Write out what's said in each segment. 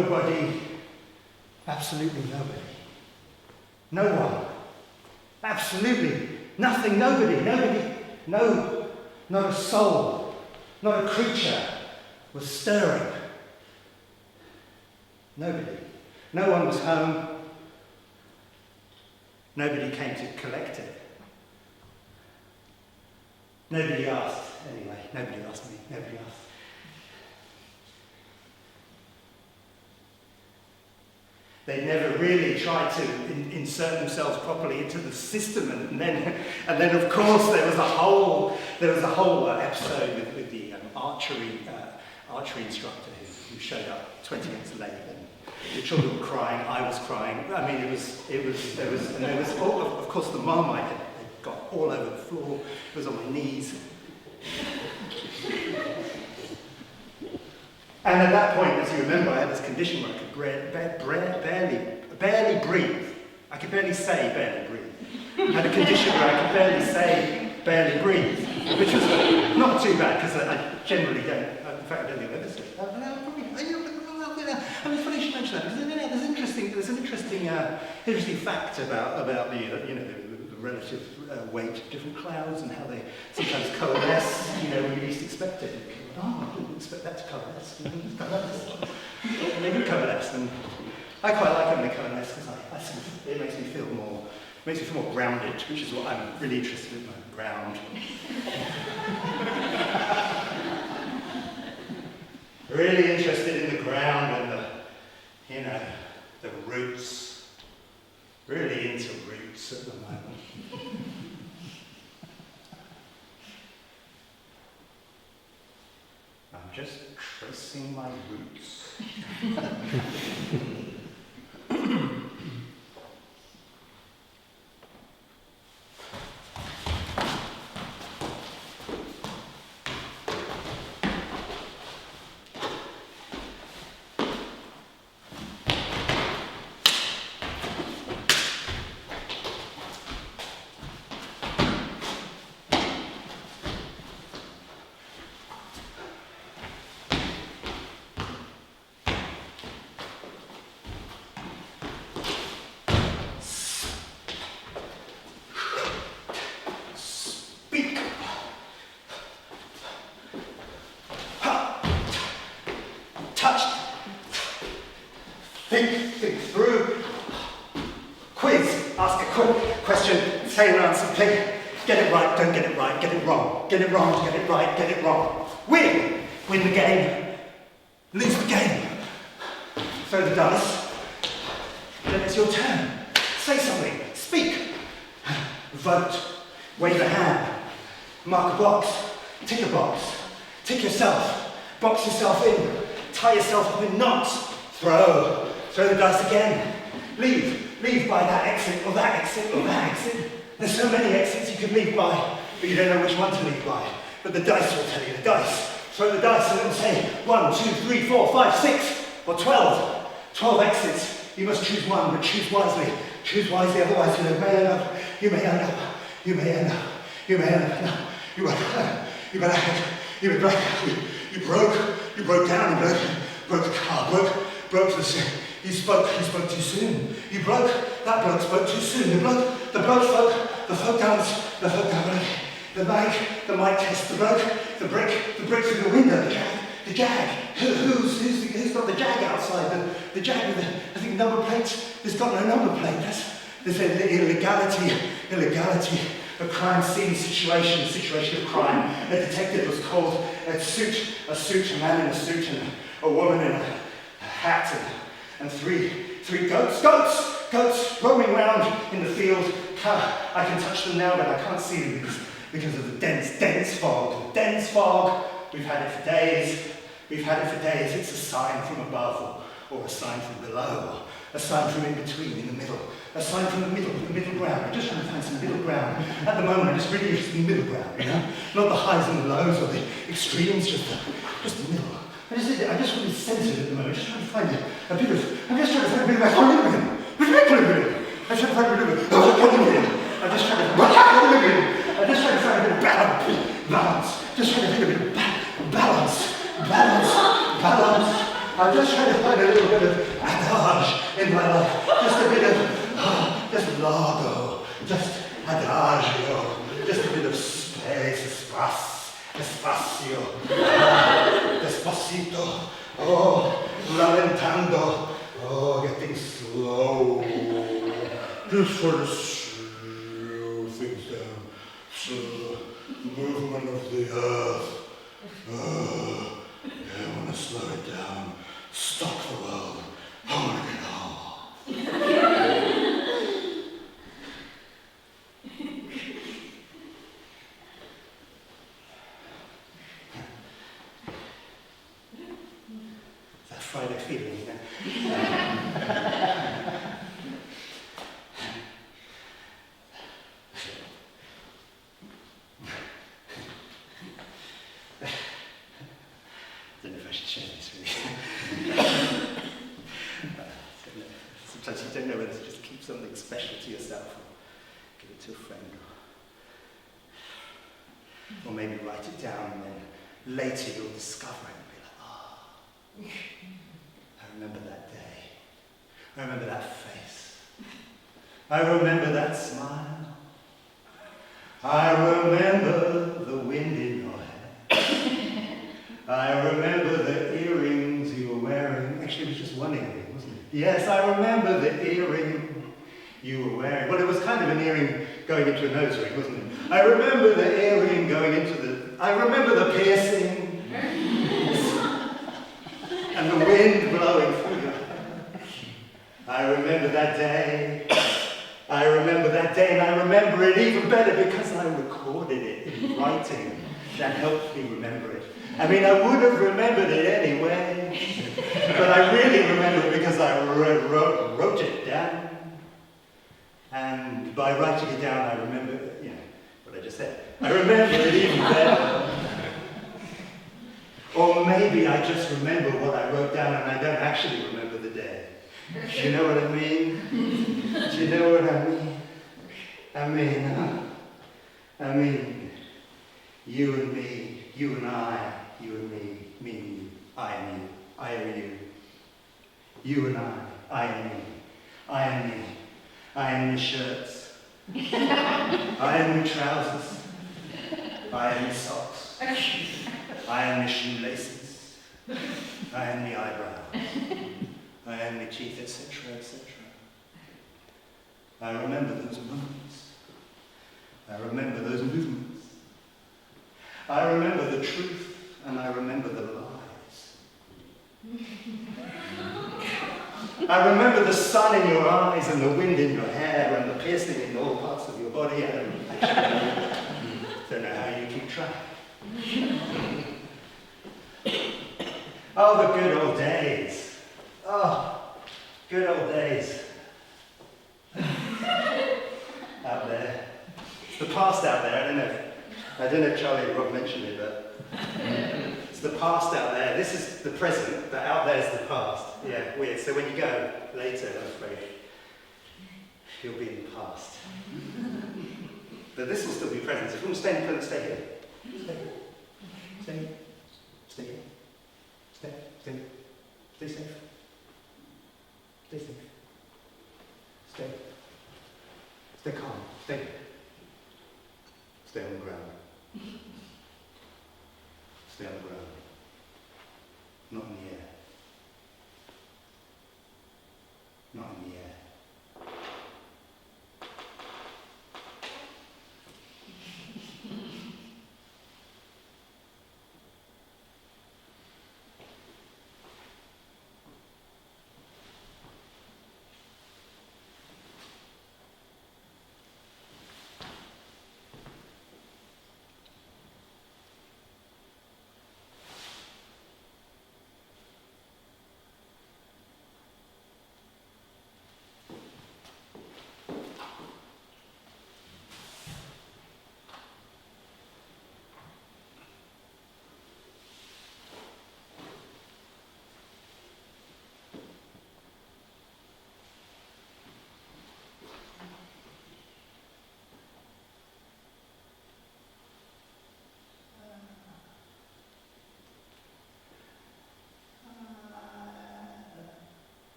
nobody, absolutely nobody. No one. Absolutely nothing, nobody, no, not a soul, not a creature was stirring. Nobody. No one was home. Nobody came to collect it. Nobody asked, anyway. Nobody asked me. Nobody asked. They never really tried to insert themselves properly into the system, and then of course there was a whole episode with the archery instructor who showed up 20 minutes late, and the children were crying. I was crying. I mean, there was of course the Marmite had got all over the floor. It was on my knees. And at that point, as you remember, I had this condition where I could barely breathe. I could barely say barely breathe. I had a condition where I could barely say barely breathe, which was not too bad, because I generally don't, in fact I don't think I've ever said that. I mean, it's funny you should mention that, because there's an interesting fact about the relative weight of different clouds and how they sometimes coalesce, when you least expect it. Oh, I didn't expect that to coalesce. And they do coalesce, and I quite like when they coalesce, because it makes me feel more grounded, which is what I'm really interested in, ground. Really interested in the ground and the roots. Really into roots at the moment. I'm just tracing my roots. Think through. Quiz. Ask a quick question. Say an answer. Think. Get it right. Don't get it right. Get it wrong. Get it wrong. Get it right. Get it wrong. Win. Win the game. Lose the game. Throw the dice. Then it's your turn. Say something. Speak. Vote. Wave a hand. Mark a box. Tick a box. Tick yourself. Box yourself in. Tie yourself up in knots. Throw the dice again. Leave by that exit, or that exit, or that exit. There's so many exits you could leave by, but you don't know which one to leave by. But the dice will tell you, the dice. Throw the dice and it will say 1, 2, 3, 4, 5, 6, or 12. 12 exits. You must choose one, but choose wisely. Choose wisely, otherwise you may end up. You broke down, broke the car, broke the. You spoke too soon. That bloke spoke too soon. The folk dance, the mic test, the brick through the window, the jag. Who's got the jag outside? The jag with I think number plates. There's got no number plate. There's an illegality. A crime scene situation of crime. A detective was called. A man in a suit, and a woman in a hat, and three goats roaming around in the field. I can touch them now, but I can't see them because of the dense fog. Dense fog. We've had it for days. It's a sign from above, or a sign from below, or a sign from in between, in the middle. A sign from the middle ground. I'm just trying to find some middle ground. At the moment, I'm just really interested in the middle ground, Not the highs and the lows or the extremes, just the middle. I just want to be centered at the moment. Just trying to find a bit of equilibrium. I'm just trying to find a bit of balance. I'm just trying to find a little bit of adage in my life, just a bit of, just largo, just adagio, just a bit of space, espacio, despacito, oh, rallentando, oh, getting slow, just sort of slow things down, slow movement of the earth. Yeah, I want to slow it down, stop the world, I want to get home. That Friday feeling, you know? I don't know if I should share this really. Sometimes you don't know whether to just keep something special to yourself or give it to a friend. Or maybe write it down and then later you'll discover it and be like, oh, I remember that day. I remember that face. I remember that smile. I remember the wind in your hair. I remember the earrings you were wearing. Actually, it was just one earring, wasn't it? Yes, I remember the earring you were wearing. Well, it was kind of an earring going into a nose ring, wasn't it? I remember the earring going into the... I remember the piercing. And the wind blowing through your hair. I remember that day. I remember that day, and I remember it even better because I recorded it in writing. That helped me remember it. I mean, I would have remembered it anyway, but I really remember it because I wrote it down. And by writing it down, I remember, you know, what I just said. I remember it even better. Or maybe I just remember what I wrote down and I don't actually remember the day. Do you know what I mean? Do you know what I mean? I mean, you and me, you and I, you and me and you, I and you, I and you. You and I and me, I and me, I and me shirts, I and me trousers, I and me socks, I and me shoelaces, I and me eyebrows, I and me teeth, etc., etc. I remember those moments. I remember those movements. I remember the truth and I remember the lies. I remember the sun in your eyes and the wind in your hair and the piercing in all parts of your body. I don't know how you keep track. Oh, the good old days. Oh, good old days. Out there. It's the past out there. I don't know if Charlie or Rob mentioned it, but it's the past out there. This is the present, but out there's the past. Yeah, weird. So when you go later, I'm afraid, you'll be in the past. But this will still be present. If you want to stay in the present, stay here. Stay here. Stay here. Stay here. Stay safe. Stay safe. Stay calm. Stay on the ground. Stay on the ground. Not in the air. Not in the air.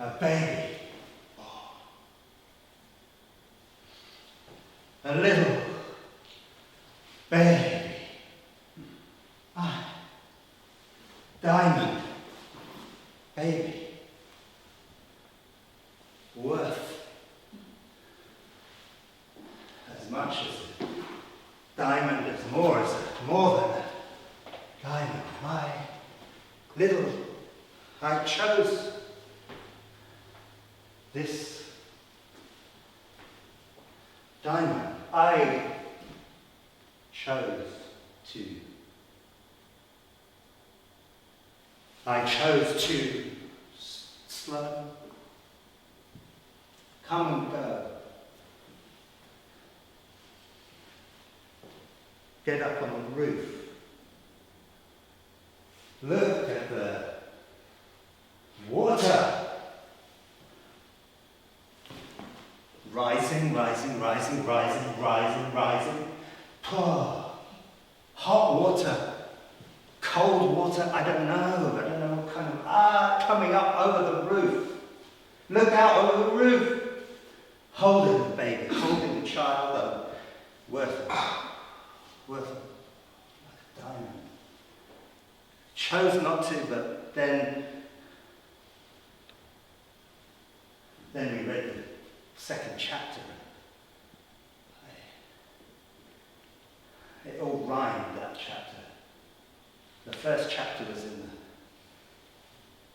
A baby. Oh. A little baby. Ah. Diamond. Baby. Worth. As much as a diamond is more than a diamond. My little, I chose this diamond. I chose to slow, come and go. Get up on the roof. Look at the water. Rising, rising, rising, rising, rising, rising. Pour. Hot water. Cold water. I don't know what kind of, coming up over the roof. Look out over the roof. Holding the baby, holding the child. Worth it. Worth it. Like a diamond. Chose not to, but then we read the second chapter. It all rhymed, that chapter. The first chapter was in the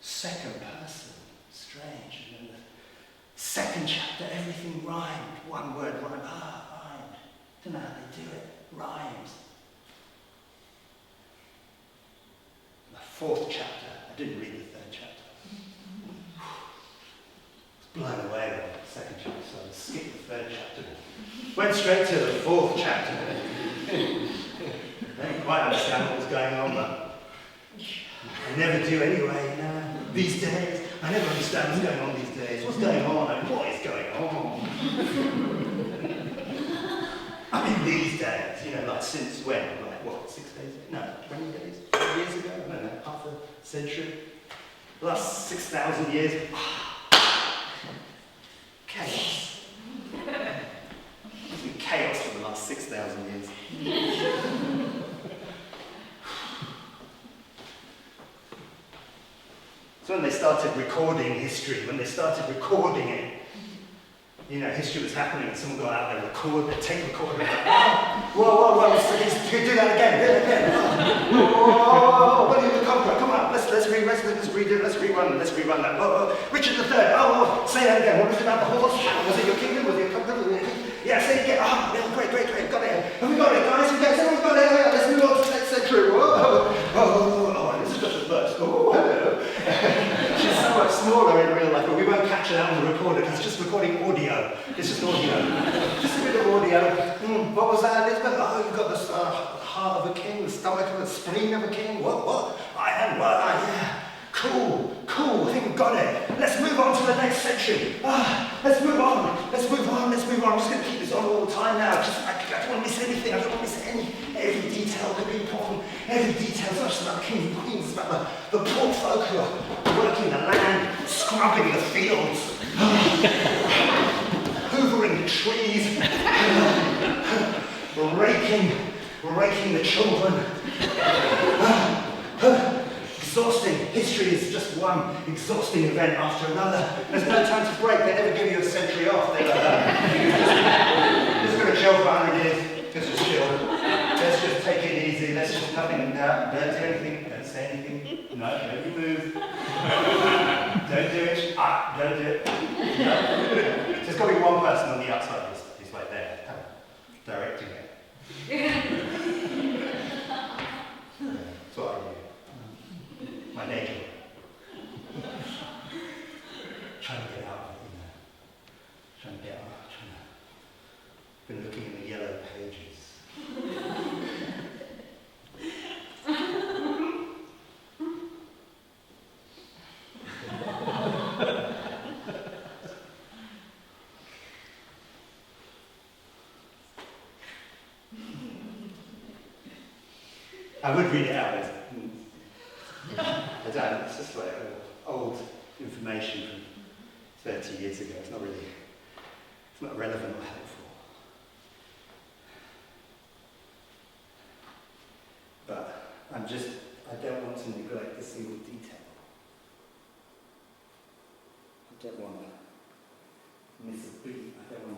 second person, strange. And then the second chapter, everything rhymed. One word rhymed. Rhymed. Don't know how they do it. Rhymes. The fourth chapter, I didn't read the third chapter. I was blown away by the second chapter, so I skipped the third chapter. Went straight to the fourth chapter. I didn't quite understand what was going on, but I never do anyway, these days. I never understand what's going on these days. What's going on? I mean, what is going on? I mean, these days, like since when? Like what, 6 days? No, 20 days? 20 years ago? I don't know, half a century? The last 6,000 years? Chaos. It's been chaos for the last 6,000 years. So when they started recording history, when they started recording it, history was happening, and someone got out there, tape recorder, and whoa, do that again, whoa, what are you, the conqueror, come on, let's rerun that, Richard III, say that again, what was it about the horse, was it your kingdom, was it your company, yeah, say it again, great, got it, have we got it, guys, we've got it, let's move on to the next century, this is just the first, hello. She's so much smaller in real life, but we won't catch it out on the recorder because it's just recording audio. It's just audio. Just a bit of audio. What was that, Elizabeth? You've got the heart of a king, the stomach of the spleen of a king. What? Yeah. Cool. I think we've got it. Let's move on to the next section. Let's move on. I'm just going to keep this on all the time now. I don't want to miss anything. I don't want to miss every detail could be important. Every detail is not just about kings and queens. It's about the poor folk who are working the land, scrubbing the fields, hoovering the trees, raking the children. Exhausting. History is just one exhausting event after another. There's no time to break. They never give you a century off. They're like, just going to chill for 100 years. Let's just chill. Let's just take it easy. Let's just nothing. Don't do anything. Don't say anything. No, don't move. Don't do it. Don't do it. No. There's got to be one person on the outside who's like there, directing it. That's what I do. My nature. Trying to get out, Been looking in the yellow pages. I would read it out. I don't, it's just like old information 30 years ago. It's not relevant or helpful. But I don't want to neglect a single detail. I don't want to miss a beat. I don't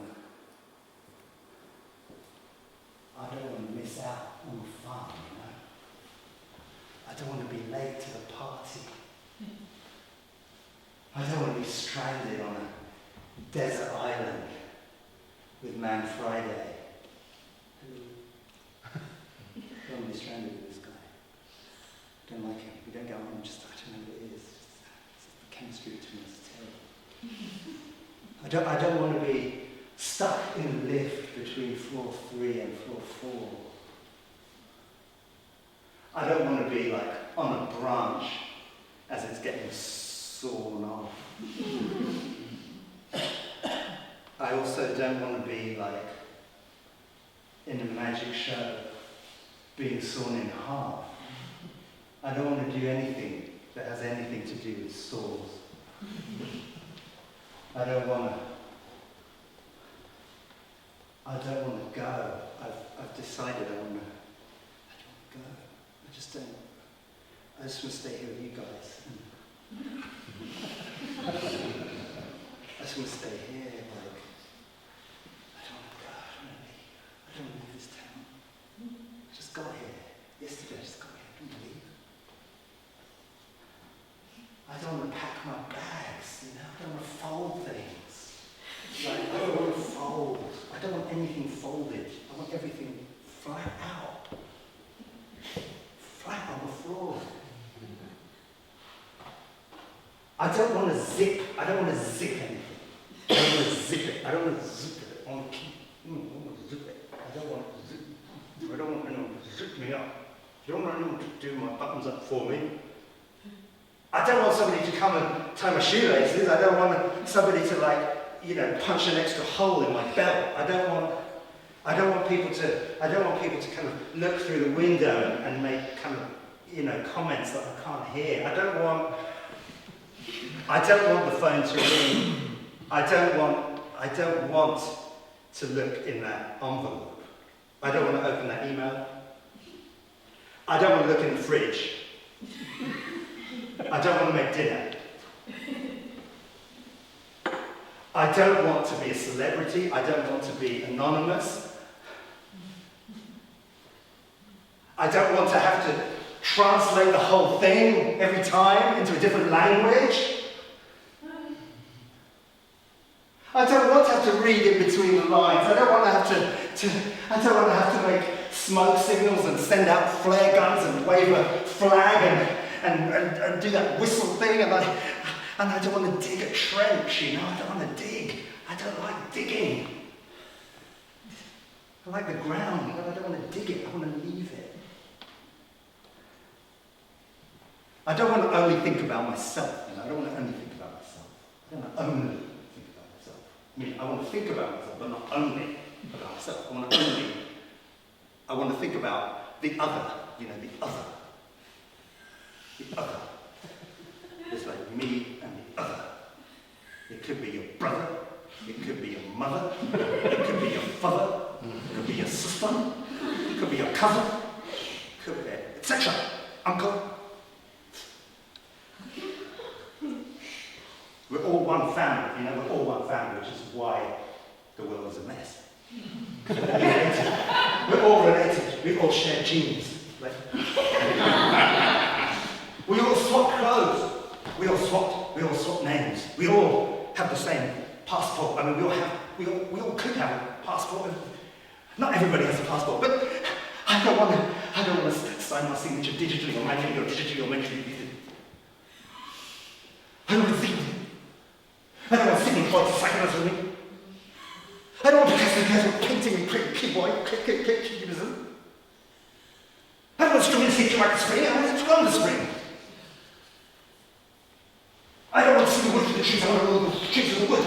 want to miss out on the fun, you know. I don't want to be late to the party. I don't want to be stranded on a desert island with Man Friday. I don't want to be stranded with this guy. I don't like him. We don't get on. I don't know what it is. The chemistry between us is terrible. I don't want to be stuck in the lift between floor 3 and floor 4. I don't want to be like on a branch as it's getting sawn off. I also don't want to be like in a magic show being sawn in half. I don't want to do anything that has anything to do with saws. I don't want to go. I've decided I don't want to go. I just want to stay here with you guys. I just want to stay here, like, I don't want to go, I don't want to leave. I don't want to leave this town. I just got here. Yesterday I just got here, I don't want to leave. I don't want to pack my bags, you know, I don't want to fold things. Like, I don't want to fold. I don't want anything folded. I want everything flat out. Flat on the floor. I don't want to zip anything. I don't want to zip it. I don't want to zip it. I want to zip it. I don't want anyone to zip me up. I don't want anyone to do my buttons up for me. I don't want somebody to come and tie my shoelaces. I don't want somebody to, like, you know, punch an extra hole in my belt. I don't want people to kind of look through the window and make kind of, you know, comments that I can't hear. I don't want the phone to ring. I don't want to look in that envelope. I don't want to open that email. I don't want to look in the fridge. I don't want to make dinner. I don't want to be a celebrity. I don't want to be anonymous. I don't want to have to translate the whole thing every time into a different language. I don't want to have to read in between the lines. I don't want to have to make smoke signals and send out flare guns and wave a flag and do that whistle thing, and I don't want to dig a trench, you know. I don't want to dig. I don't like digging. I like the ground, but I don't want to dig it. I want to leave it. I don't want to only think about myself. You know? I don't want to only think about myself. I don't want to only think about myself. I mean, I want to think about myself, but not only about myself. I want to think about the other. You know, the other. The other. It's like me and the other. It could be your brother, it could be your mother, it could be your father, it could be your sister, it could be your cousin, it could be etc. Uncle. We're all one family, you know, we're all one family, which is why the world is a mess. We're all related, we all share genes. Like, we all swap clothes. We all swap names. We all have the same passport. I mean, we all could have a passport. Not everybody has a passport, but I don't want to sign my signature digitally or manually or digitally or mentally. I don't want to think. I don't want signal points to cyclists with me. I don't want to painting and keyboard, cubism. I don't want string and seat right the spring. I want it to go on the spring. I don't want to see the wood for the trees. I want to know the trees of the wood.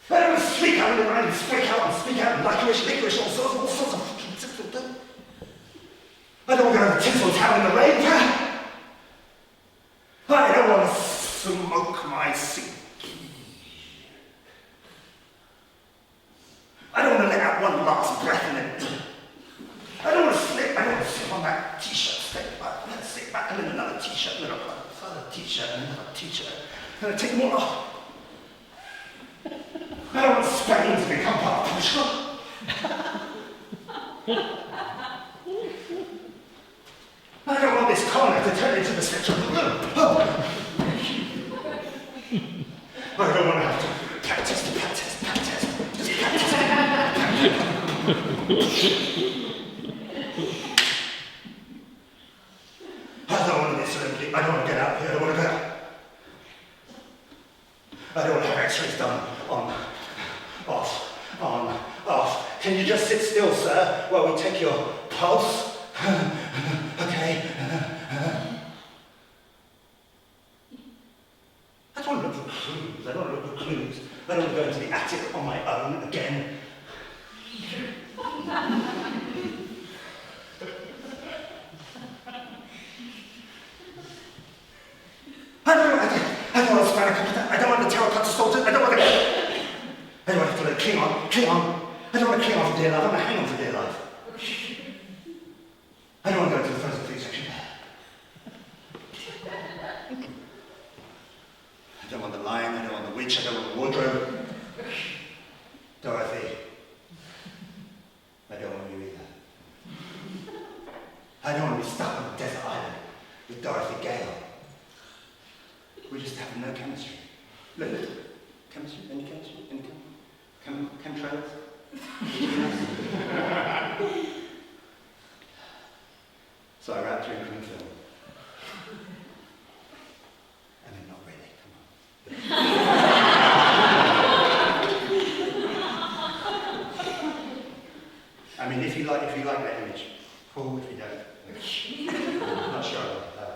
I don't want to speak out in the rain, speak out, licorice, all sorts of fucking stuff. I don't want to go to the tinsel town in the rain. I don't want to smoke my cigarette. back, t-shirt, stick back, and then stick back, and then another t-shirt, and then a further t-shirt, and another t-shirt, and then take them all off. I don't want Spain to become part of Portugal. I don't want this corner to turn into the centre of the room. Oh. I don't want to have to practice. Just practice. I don't want to be celebrity. I don't want to get out here. I don't want to go. I don't want to have x-rays done on, off. Can you just sit still, sir, while we take your pulse? Okay. I don't want to look for clues. I don't want to go into the attic on my own again. I don't want to span a couple of that. I don't want to terracotta soldiers. I don't want to let cling on. I don't want to cling on for dear life. I want to hang on for dear life. I don't want to go into the frozen food section. I don't want the lion, I don't want the witch, I don't want the wardrobe. Dorothy, I don't want you either. I don't want to be stuck on a desert island with Dorothy Gale. We just have no chemistry. Look, chemistry? Any chemistry? Any chemtrails? So I wrapped her in cling film. I mean, not really, come on. I mean, if you like that image, cool, if you don't. I'm not sure about that.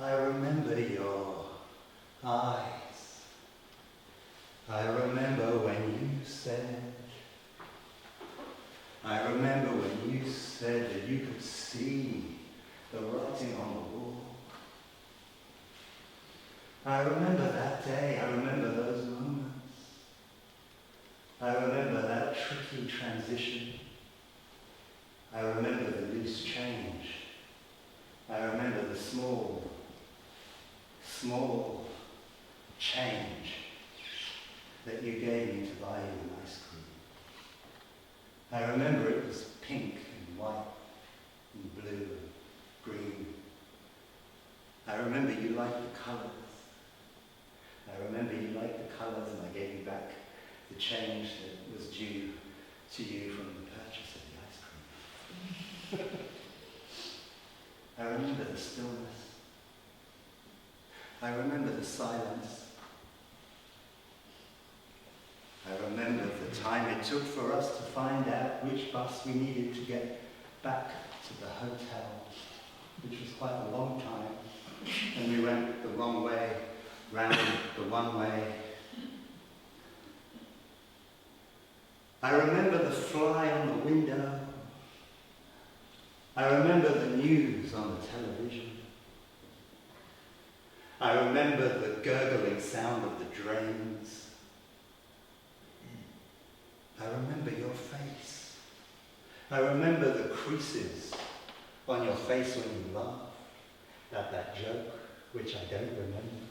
I remember your eyes. I remember when you said that you could see the writing on the wall. I remember that day. I remember those moments. I remember that tricky transition. I remember the loose change. I remember the small change that you gave me to buy you an ice cream. I remember it was pink and white and blue and green. I remember you liked the colours. I remember you liked the colours, and I gave you back the change that was due to you from the purchase of the ice cream. I remember the stillness. I remember the silence. I remember the time it took for us to find out which bus we needed to get back to the hotel, which was quite a long time, and we went the wrong way, round the one way. I remember the fly on the window. I remember the news on the television. I remember the gurgling sound of the drains. I remember your face. I remember the creases on your face when you laughed at that joke, which I don't remember.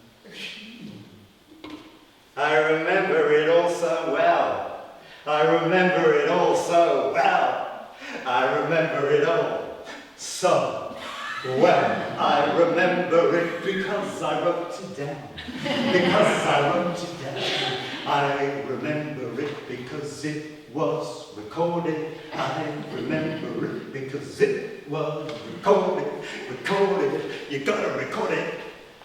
I remember it all so well. I remember it all so well. I remember it all so well. I remember it because I wrote it down. Because I wrote it down. I remember it because it was recorded. I remember it because it was recorded. Recorded. You gotta record it,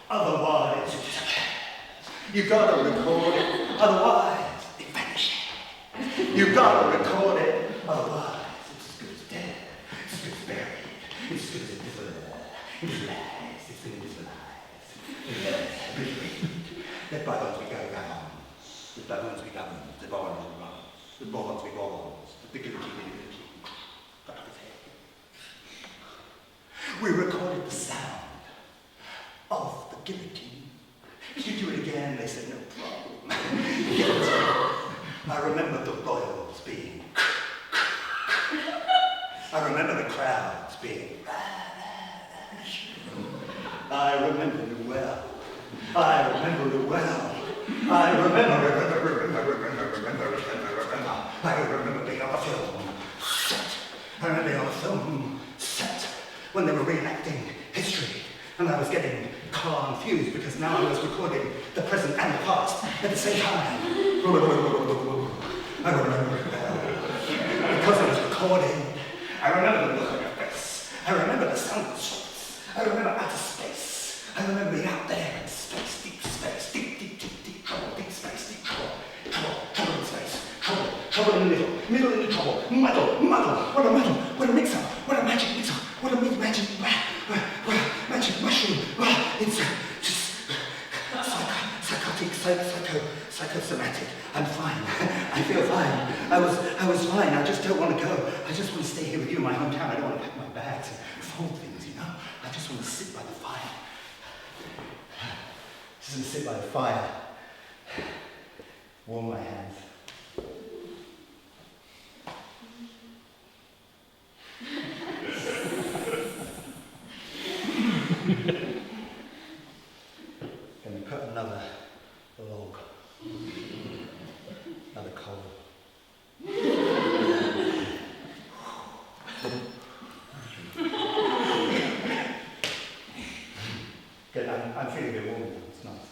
otherwise it disappears. You gotta record it, otherwise it vanishes. You gotta record it, otherwise it's as good as dead. It's as good as buried. It's as good as invisibilized. It's been invisibilized. Let bygones be go on. baboons be baboons, the barons be barons, the barons be barons, the guillotine be guillotine. We recorded the sound of the guillotine. If you do it again, they said, no problem. I remember the royals being I remember the crowds being I remember it well. I remember it well. I remember being on the film set. I remember being on the film set when they were reenacting history, and I was getting confused because now I was recording the present and the past at the same time. I remember it well. Because I was recording, I remember the look on your face. I remember the sound of the shots. I remember outer space. I remember being out there in space, deep space, deep trouble, deep space, deep trouble in space, trouble in the middle in the trouble, muddle, what a mix-up, what a magic mix-up, what a magic mushroom, it's just psychosomatic. I'm fine, I feel fine, I was fine, I just don't want to go, I just want to stay here with you in my hometown, I don't want to pack my bags and fold things, you know, I just want to sit by the fire. Just want to sit by the fire, warm my hands. Gonna put another log, another coal. Good, I'm feeling a bit warm now, it's nice.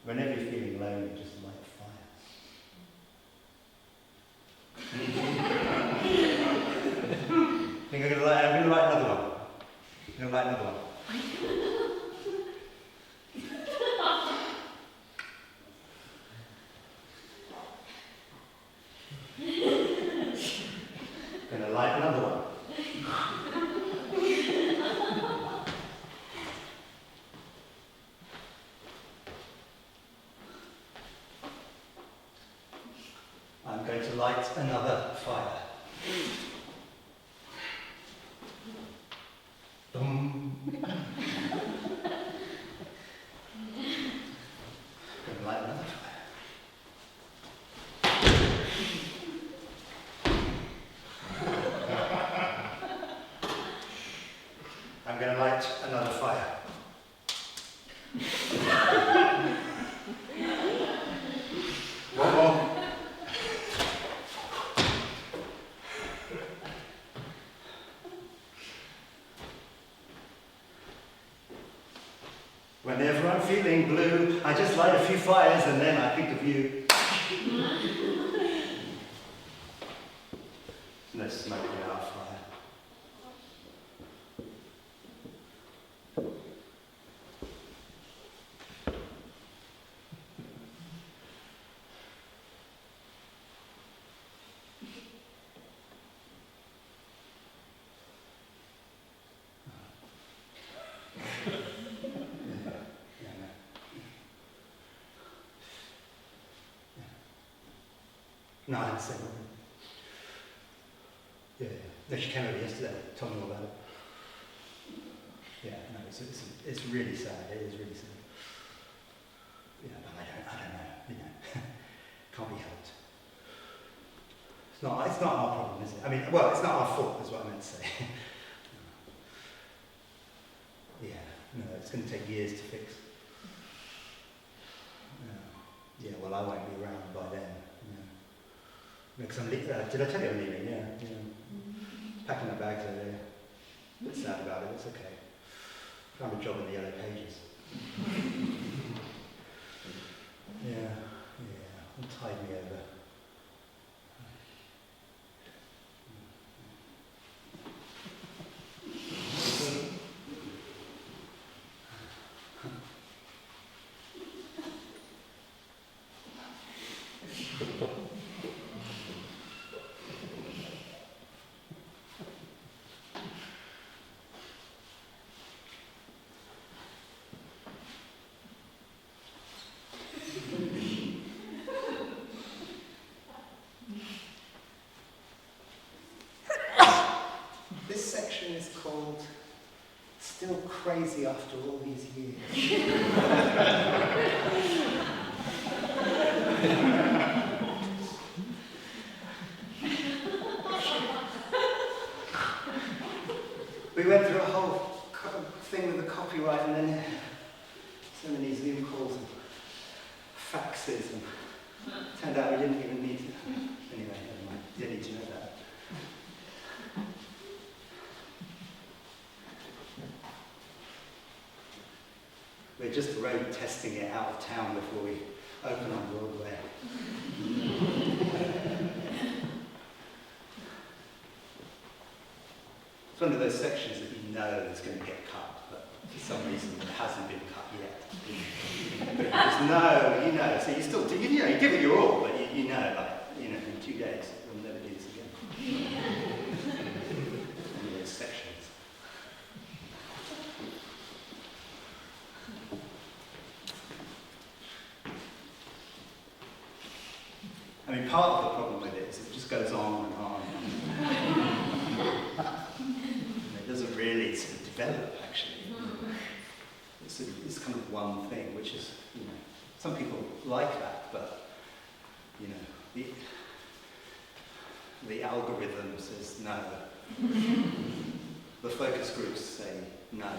Whenever you're feeling lonely, just light a fire. I think I'm going to light another one. I'm going to light another one. I'm going to light another one. I'm going to light another fire. Boom. Going to light another fire. I'm going to light another fire. One more. Whenever I'm feeling blue, I just light a few fires and then I think of you. No smoke in our fire. No, I understand. Yeah. No, she came over yesterday, told me all about it. Yeah, no, it's really sad. It is really sad. Yeah, but I don't know. You know, can't be helped. It's not our problem, is it? I mean, well, it's not our fault, is what I meant to say. Yeah, no, it's going to take years to fix. Yeah, well, I won't be around by then. Because did I tell you I'm leaving? Yeah. Packing my bags over there. A bit sad about it, it's okay. Found a job in the Yellow Pages. Yeah, will tide me over. Still crazy after all these years. We went through a whole thing with the copyright and then so many Zoom calls and faxes, and turned out we didn't even need to. Anyway, never mind. You didn't need to know that. We're just road testing it out of town before we open on Broadway. It's one of those sections that you know is going to get cut, but for some reason it hasn't been cut yet. But you just know, so you still do, you give it your all, but you know, in 2 days we'll never do this again. One of those sections. I mean, part of the problem with it is it just goes on and on. It doesn't really sort of develop, actually. It's kind of one thing, which is, some people like that, but, the algorithm says no. The focus groups say no.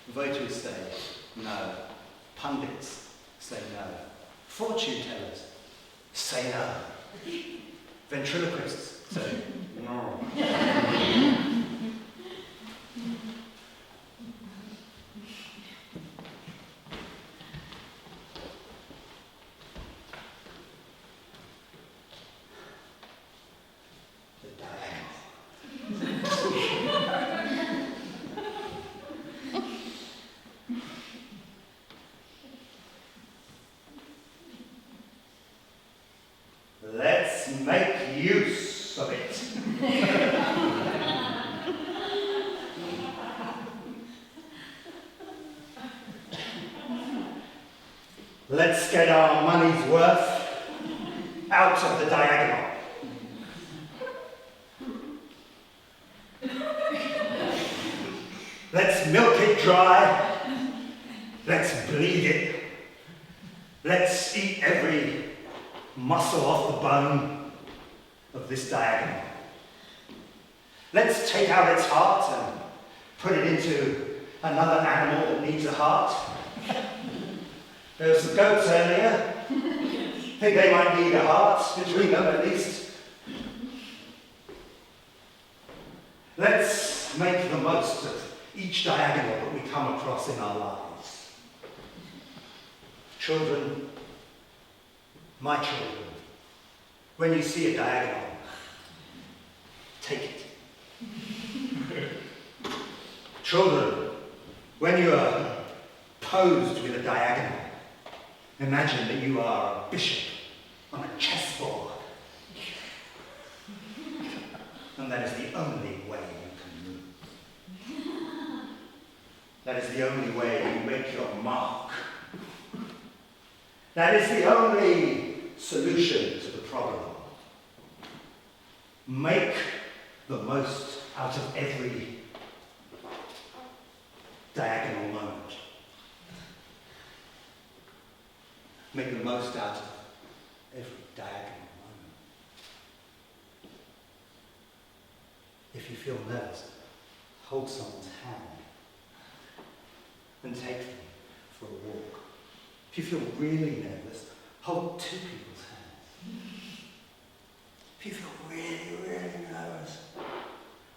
Voters say no. Pundits say no. Fortune tellers say no. Ventriloquists say no. Let's make use of it. Let's get our money's worth out of the diagonal. Let's milk it dry. Let's bleed it. Let's eat every muscle off the bone of this diagonal. Let's take out its heart and put it into another animal that needs a heart. There were some goats earlier. I think they might need a heart, between them at least. Let's make the most of each diagonal that we come across in our lives. Children, my children, when you see a diagonal, take it. Children, when you are posed with a diagonal, imagine that you are a bishop on a chessboard. And that is the only way you can move. That is the only way you make your mark. That is the only solution to the problem. Make the most out of every diagonal moment. Make the most out of every diagonal moment. If you feel nervous, hold someone's hand and take them for a walk. If you feel really nervous, hold 2 people's hands. If you feel really, really nervous,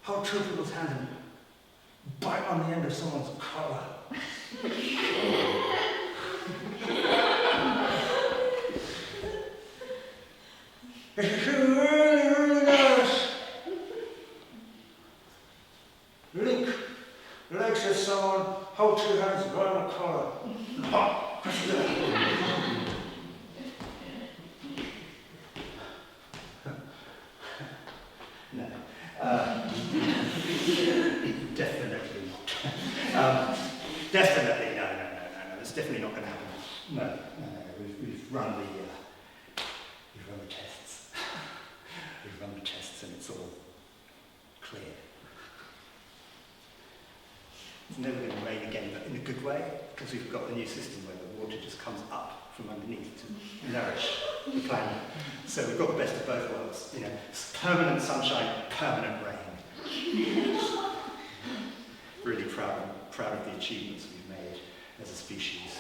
hold 2 people's hands and bite on the end of someone's collar. If you feel really, really nervous, link legs of someone, hold 2 hands right on the collar. No. Definitely not. Definitely, no. It's definitely not going to happen. No. We've run the tests. We've run the tests and it's all clear. never going to rain again, but in a good way, because we've got the new system where the water just comes up from underneath to nourish the planet. So we've got the best of both worlds, you know, permanent sunshine, permanent rain. Really proud of the achievements we've made as a species.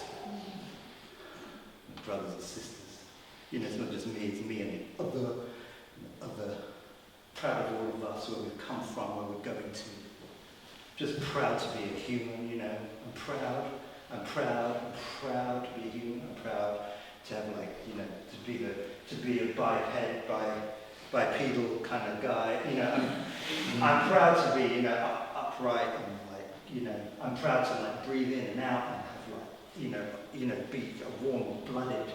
Brothers and sisters. You know, it's not just me, it's me and the other. Proud of all of us, where we've come from, where we're going to. Just proud to be a human, you know. I'm proud to be a human. I'm proud to have, like, you know, to be a bipedal kind of guy. You know, I'm proud to be, you know, upright and, like, you know, I'm proud to, like, breathe in and out and have, like, you know, be a warm-blooded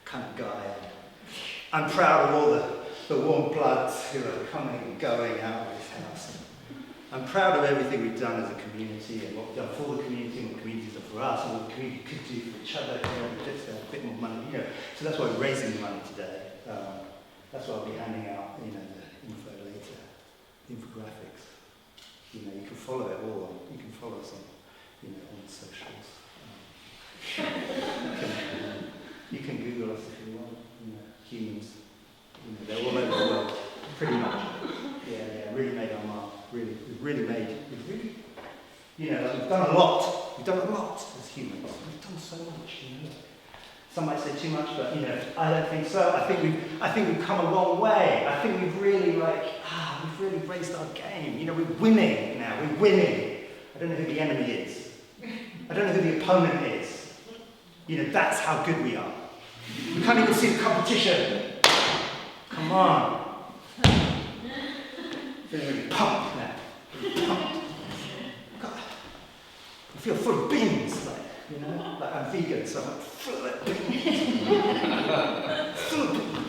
kind of guy. I'm proud of all the warm bloods who are coming and going out of this house. I'm proud of everything we've done as a community and what we've done for the community and what communities are for us and what the community could do for each other, you know, just a bit more money, you know. So that's why we're raising the money today. That's why I'll be handing out, you know, the info later, the infographics. You know, you can follow it all. You can follow us on, you know, on the socials. You can Google us if you want. You know, humans. You know, they're all over the world, pretty much. Yeah, really made our mark. We've really, you know, we've done a lot. We've done a lot as humans. We've done so much, you know. Some might say too much, but, you know, I don't think so. I think we've come a long way. I think we've really, we've really raised our game. You know, we're winning now. We're winning. I don't know who the enemy is. I don't know who the opponent is. You know, that's how good we are. We can't even see the competition. Come on. Feeling really pumped now. Really pumped. God. I feel full of beans, like, you know? Like, I'm vegan, so I'm full of beans. Full of beans.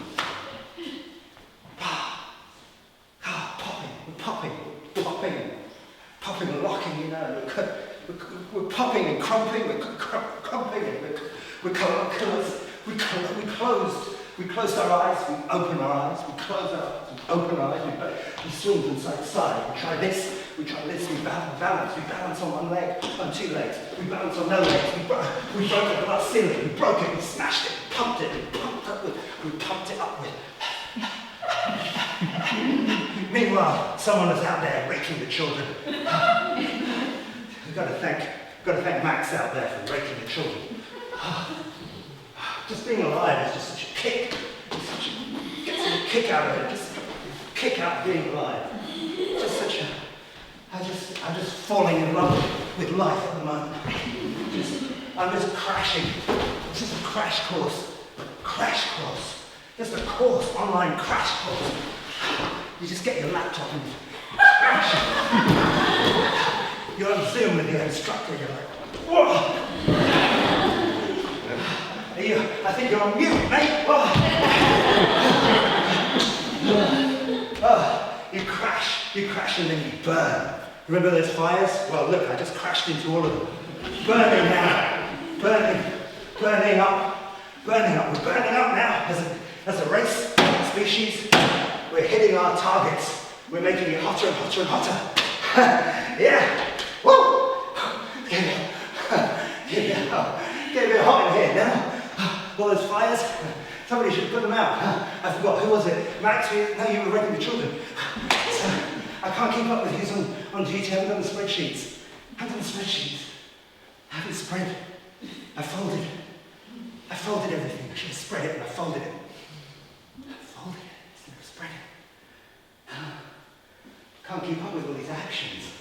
Popping and locking, you know. We're popping and crumping, we're crumping and we closed our eyes, we open our eyes, we close our eyes, we open our eyes, we swing from side to side, we try this, we balance on one leg, on two legs, we balance on no legs, we broke the glass ceiling, we broke it, we smashed it, we pumped it up with. Meanwhile, someone is out there raking the children. We've got to thank Max out there for raking the children. Just being alive is just such a kick. Get such a kick out of it. Just kick out being alive. Just such a. I'm just falling in love with life at the moment. I'm just crashing. It's just a crash course. Just a course, online crash course. You just get your laptop and crash. You're on Zoom with your instructor. You're like, whoa. I think you're on mute, mate. You crash and then you burn. Remember those fires? Well, look, I just crashed into all of them. Burning now. Burning up. We're burning up now as a race, species. We're hitting our targets. We're making it hotter and hotter and hotter. Yeah. Woo! Get a bit hot in here now. All those fires, somebody should put them out. I forgot, who was it? Max, no, you were wrecking the children. So, I can't keep up with who's on duty. I haven't done the spreadsheets. I haven't spread. I folded everything. I should have spread it and I folded it. Instead of spreading. Can't keep up with all these actions.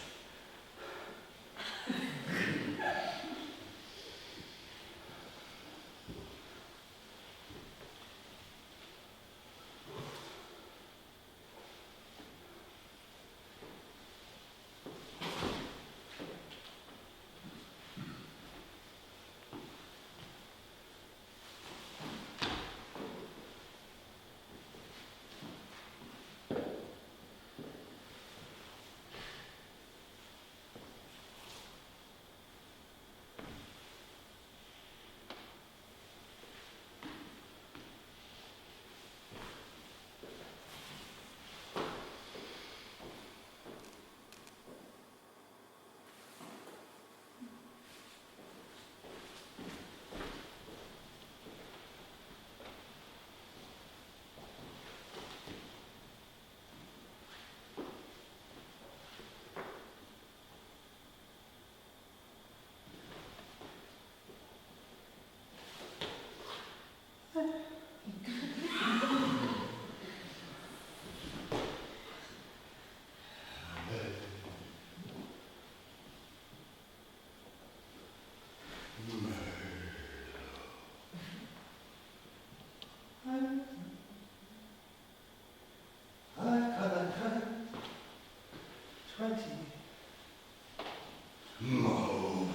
moving,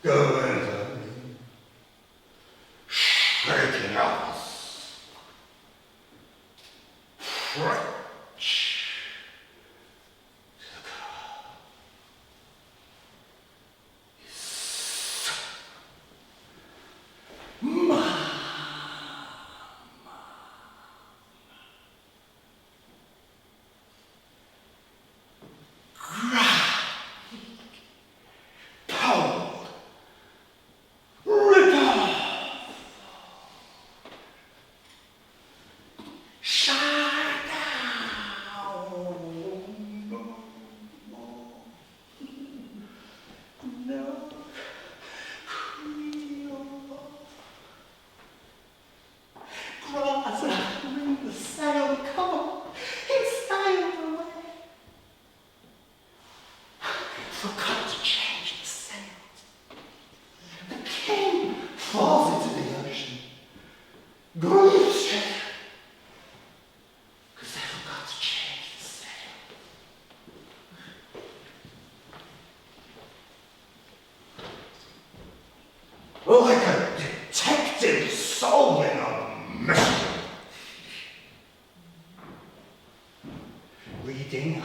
going, shaking us, Fringe. Like a detective solving a mystery. Reading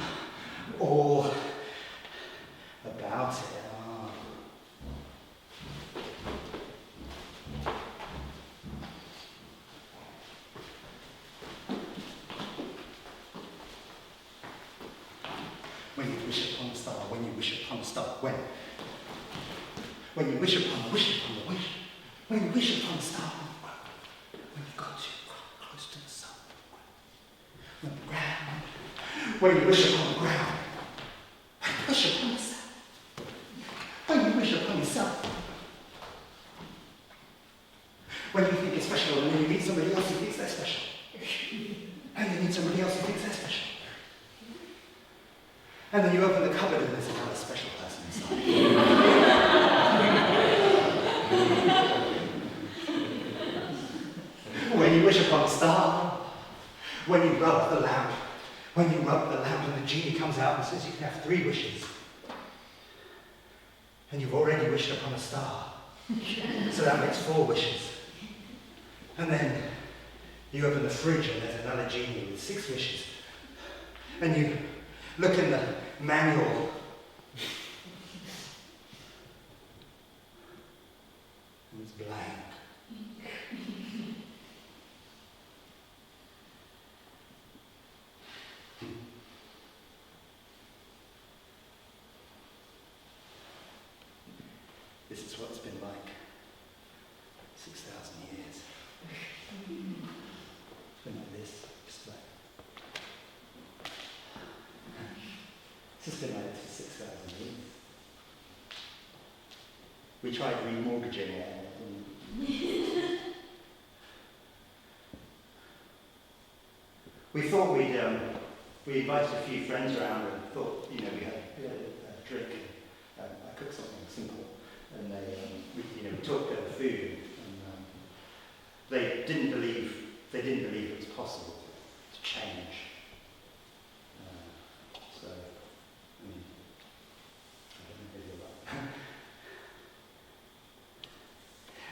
all about it. When you wish upon a star, when you wish upon a star, when? When you wish upon a wish upon a wish, when you wish upon a star, when you've got too close to the sun, when the ground, when you wish upon the ground, when you wish upon yourself, when you wish upon yourself, when you think it's special and then you meet somebody else who thinks they're special, and you meet somebody else who thinks they're special, and then you open the cupboard and there's another special person inside. When you wish upon a star, when you rub the lamp and the genie comes out and says you can have 3 wishes. And you've already wished upon a star. So that makes 4 wishes. And then you open the fridge and there's another genie with 6 wishes. And you look in the manual. And it's blank. This is what it's been like 6,000 years. It's been like this, just like. It's just been like this for 6,000 years. We tried remortgaging it and it didn't. We thought we invited a few friends around and thought, we had a drink. I cooked something simple. And we talked about food, and they didn't believe it was possible to change. So, I don't know if they feel that.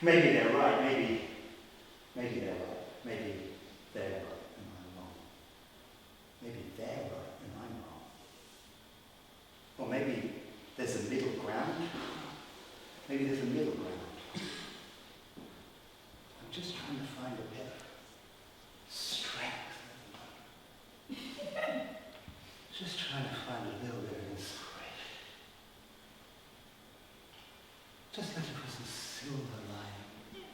Maybe they're right. Maybe they're right. Maybe they're right and I'm wrong. Maybe they're right and I'm wrong. Or maybe there's a middle ground. Maybe there's a middle ground. I'm just trying to find a bit of strength. Just trying to find a little bit of inspiration. Just looking for some silver lining.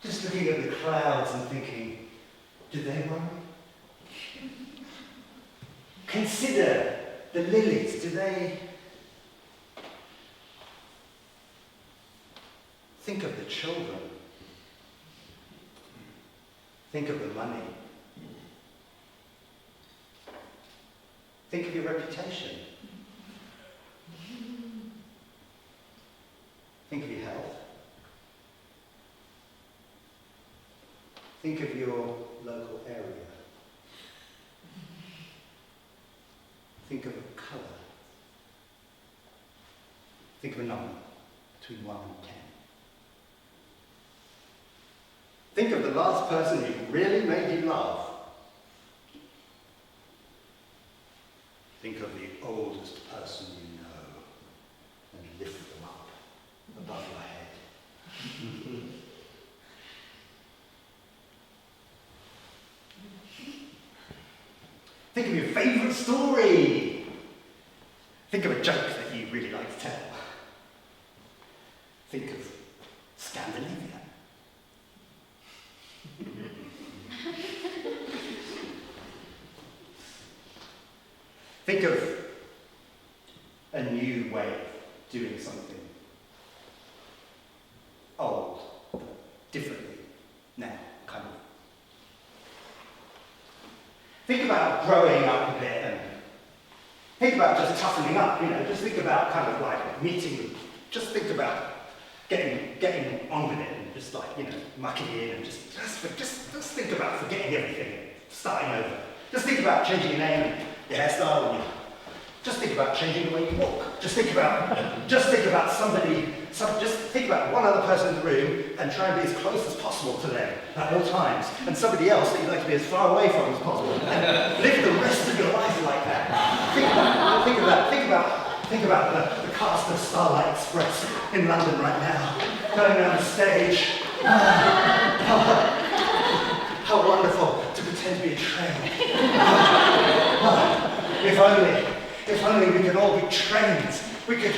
Just looking at the clouds and thinking, do they worry? Consider the lilies, do they think of the children? Think of the money. Think of your reputation. Think of your health. Think of your local area. Think of a number between 1 and 10. Think of the last person who really made you laugh. Think of the oldest person you know and lift them up above your head. Think of your favourite story. Think of a joke that you really like to tell. Think of Scandinavia. Think of a new way of doing something old, differently, now, kind of. Think about growing up a bit and think about just toughening up, just think about kind of like meeting, just think about getting on with it and just like, mucking in and just think about forgetting everything, starting over. Just think about changing your name and your hairstyle and just think about changing the way you walk. Just think about somebody, just think about one other person in the room and try and be as close as possible to them at all times. And somebody else that you'd like to be as far away from as possible. And live the rest of your life like that. Think about the cast of Starlight Express in London right now, going down the stage. How wonderful to pretend to be a train. If only we could all be trains. We could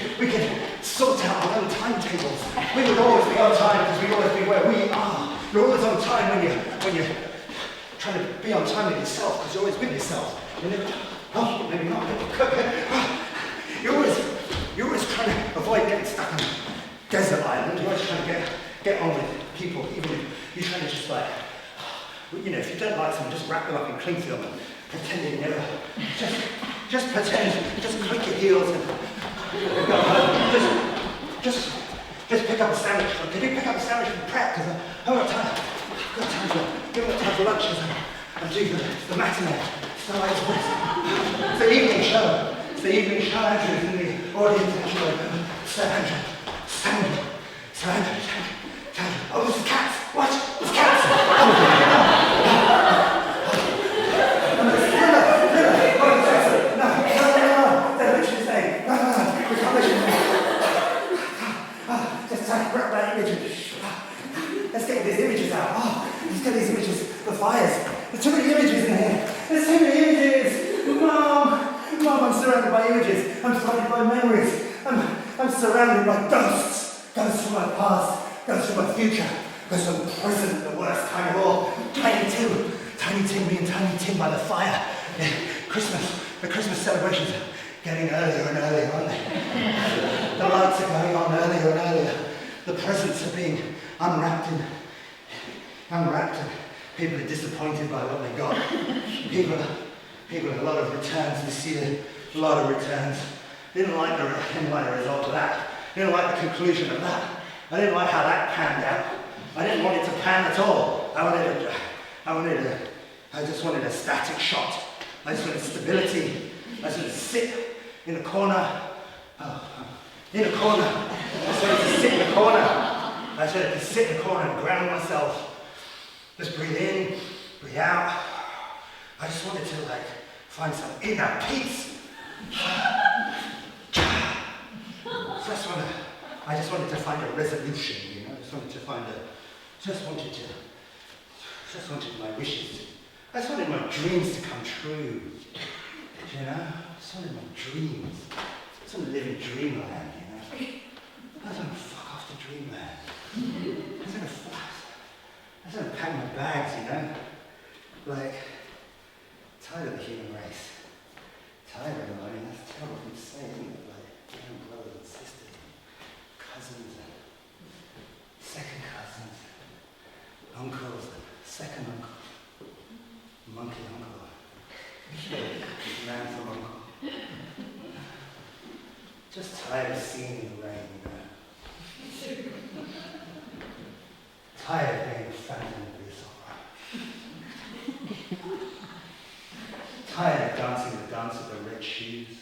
sort out our own timetables. We would always be on time because we'd always be where we are. You're always on time when you're trying to be on time with yourself because you're always with yourself. You never, maybe not. You're always trying to avoid getting stuck on a desert island. You're always trying to get on with people, even if you're trying to just like, if you don't like someone, just wrap them up and cling to them and pretend you never, just pretend, just click your heels and go home. Just pick up a sandwich. Can you pick up a sandwich from prep? Because I've got time for lunch because I'm due the matinee. Starlight Express. It's the evening show. Andrew's in the audience. Andrew. Oh, there's cats. What? There's cats. No. They're literally saying, no. We can't listen. Just grab that image. Let's get these images out. Let's get these images. The fires. There's too many images in here. There's too many images. Mom, I'm surrounded by images. I'm surrounded by memories. I'm surrounded by ghosts. Ghosts from my past. Ghosts from my future. Ghosts from the present, the worst kind of all. Tiny Tim, me and Tiny Tim by the fire. The Christmas celebrations are getting earlier and earlier, aren't they? The lights are going on earlier and earlier. The presents are being unwrapped and people are disappointed by what they got. People a lot of returns this year, a lot of returns. Didn't like the result of that. Didn't like the conclusion of that. I didn't like how that panned out. I didn't want it to pan at all. I just wanted a static shot. I just wanted stability. I just wanted to sit in a corner. I just wanted to sit in the corner. I just wanted to sit in the corner and ground myself. Just breathe in, breathe out. I just wanted to find some inner peace. I just wanted to find a resolution, I just wanted my wishes. I just wanted my dreams to come true. I just wanted my dreams. I just want to live in dreamland, I just want to fuck off to dreamland. I just want to pack my bags, tired of the human race. Tired of them, that's a terrible thing to say, isn't it? Brothers and sisters, and cousins and second cousins, uncles and second uncle, monkey uncle, man from uncle. Just tired of seeing the rain, Tired of being a phantom of the opera. Tired of dancing the dance of the red shoes.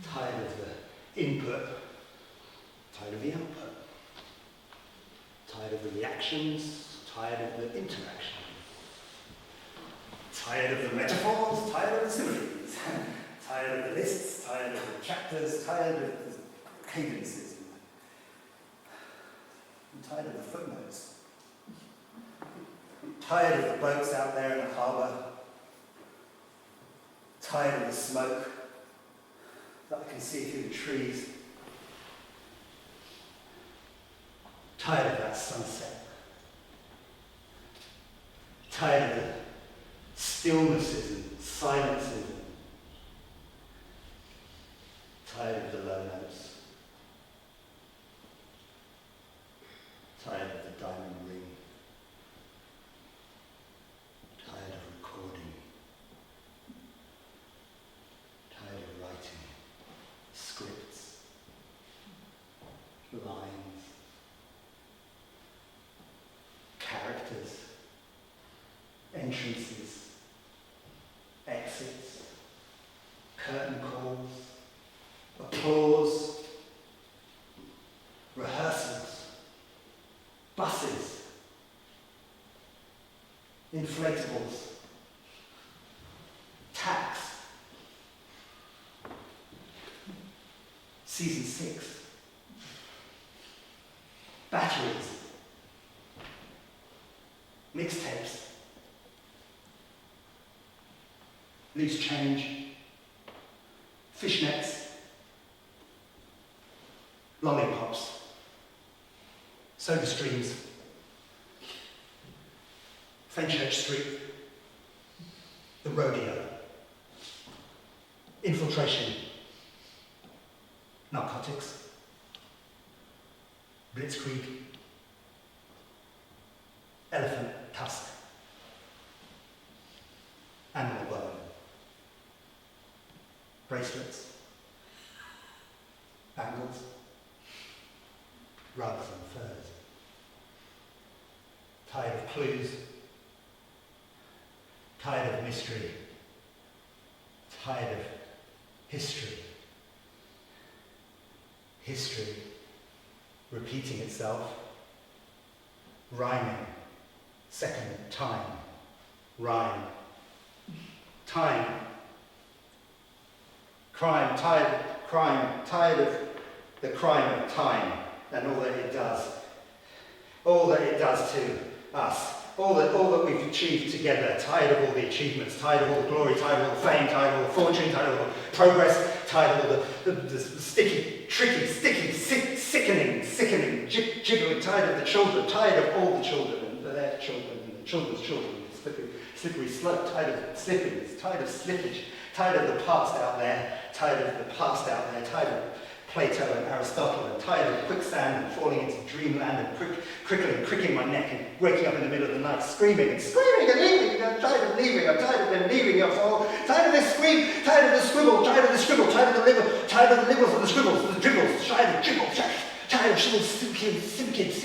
tired of the input, tired of the output, tired of the reactions, tired of the interaction, tired of the metaphors, tired of the similes, tired of the lists, tired of the chapters, tired of the cadences, I'm tired of the footnotes, tired of the boats out there in the harbour, tired of the smoke that I can see through the trees, tired of that sunset, tired of the stillnesses and silences, tired of the low notes, tired of the diamond ring, tired of recording, tired of writing scripts, lines, characters, entrances, exits, curtain calls, applause, rehearsals, buses, inflatables, tax, season 6, batteries, mixtapes, loose change, fishnets, lollipops, soda streams, Fenchurch Street, the rodeo, infiltration, narcotics, blitzkrieg, elephant tusk, animal bone, bracelets, bangles, rugs and furs. Tired of clues, tired of mystery, tired of history. History repeating itself, rhyming, second time, rhyme, time, crime, tired of the crime of time and all that it does to us, all that we've achieved together, tired of all the achievements, tired of all the glory, tired of all the fame, tired of all the fortune, tired of all the progress, tired of all the sticky, tricky, sickening, jiggling, tired of the children, tired of all the children and their children and the children's children, slippery slope, tired of slippage, tired of slippage, tired of the past out there, tired of Plato and Aristotle, and tired of quicksand and falling into dreamland and cricking my neck and waking up in the middle of the night screaming and leaving. I'm tired of leaving. I'm tired of them leaving us all. Tired of this scream. Tired of the scribble. Tired of the scribble. Tired of the liver. Tired of the libels and the scribbles and the dribbles. Tired of dribble. Tired of shivels, simkin, ridiculous,